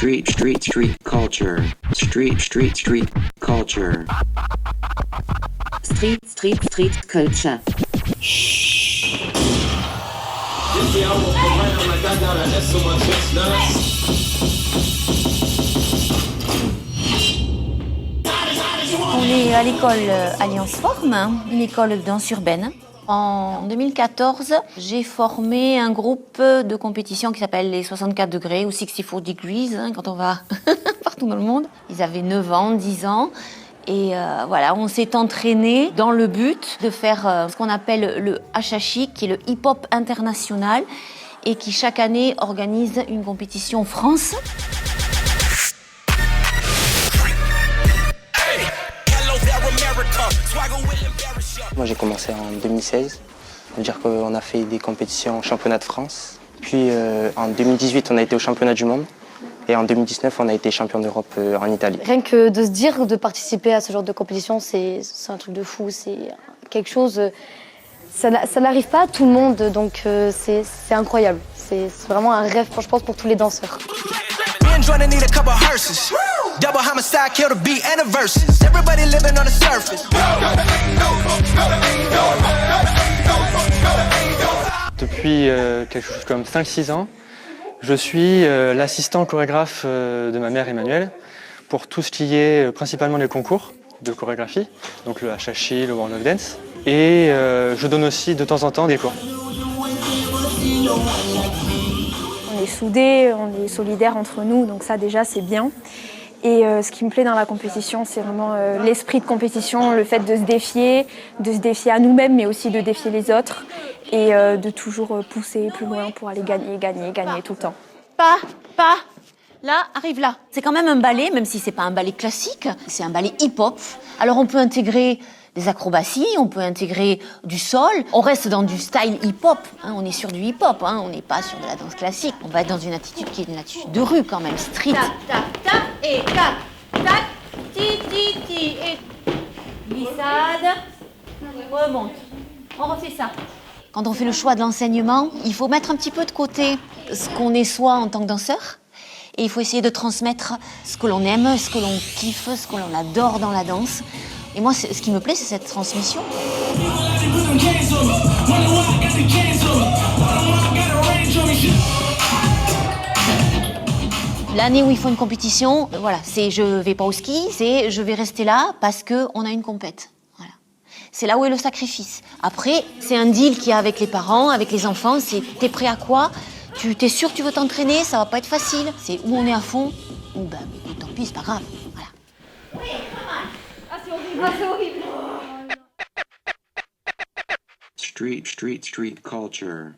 Street culture. Street culture. Street culture. On est à l'école Alliance Forme, une école de danse urbaine. En 2014, j'ai formé un groupe de compétition qui s'appelle les 64 degrés ou 64 degrees, quand on va partout dans le monde. Ils avaient 9 ans, 10 ans. Et voilà, on s'est entraîné dans le but de faire ce qu'on appelle le HHI, qui est le hip-hop international, et qui chaque année organise une compétition France. Moi j'ai commencé en 2016, ça veut dire qu'on a fait des compétitions au championnat de France. Puis en 2018 on a été au championnat du monde et en 2019 on a été champion d'Europe en Italie. Rien que de se dire de participer à ce genre de compétition, c'est un truc de fou, c'est quelque chose, ça n'arrive pas à tout le monde, donc c'est incroyable. C'est vraiment un rêve, je pense, pour tous les danseurs. Double homicide, kill the beat and the verses. Everybody living on the surface. Depuis quelque chose comme 5-6 ans, je suis l'assistant chorégraphe de ma mère Emmanuelle pour tout ce qui est principalement les concours de chorégraphie, donc le HHI, le World of Dance. Et je donne aussi de temps en temps des cours. On est soudés, on est solidaires entre nous, donc ça déjà c'est bien. Et ce qui me plaît dans la compétition, c'est vraiment l'esprit de compétition, le fait de se défier à nous-mêmes, mais aussi de défier les autres et de toujours pousser plus loin pour aller gagner tout le temps. Pas, là, arrive là. C'est quand même un ballet, même si c'est pas un ballet classique, c'est un ballet hip-hop. Alors on peut intégrer des acrobaties, on peut intégrer du sol. On reste dans du style hip-hop, hein, on est sur du hip-hop, hein, on n'est pas sur de la danse classique. On va être dans une attitude qui est une attitude de rue quand même, street. Tac, tac, et tac, tac, ti, et glissade, remonte. On refait ça. Quand on fait le choix de l'enseignement, il faut mettre un petit peu de côté ce qu'on est soi en tant que danseur. Et il faut essayer de transmettre ce que l'on aime, ce que l'on kiffe, ce que l'on adore dans la danse. Et moi, ce qui me plaît, c'est cette transmission. L'année où il faut une compétition, voilà, c'est je vais pas au ski, c'est je vais rester là parce qu'on a une compète. Voilà. C'est là où est le sacrifice. Après, c'est un deal qu'il y a avec les parents, avec les enfants, c'est t'es prêt à quoi? Tu t'es sûr que tu veux t'entraîner, ça va pas être facile. C'est où on est à fond, ou ben écoute, tant pis, c'est pas grave. Voilà. Oui, pas mal. Ah, c'est horrible. Street culture.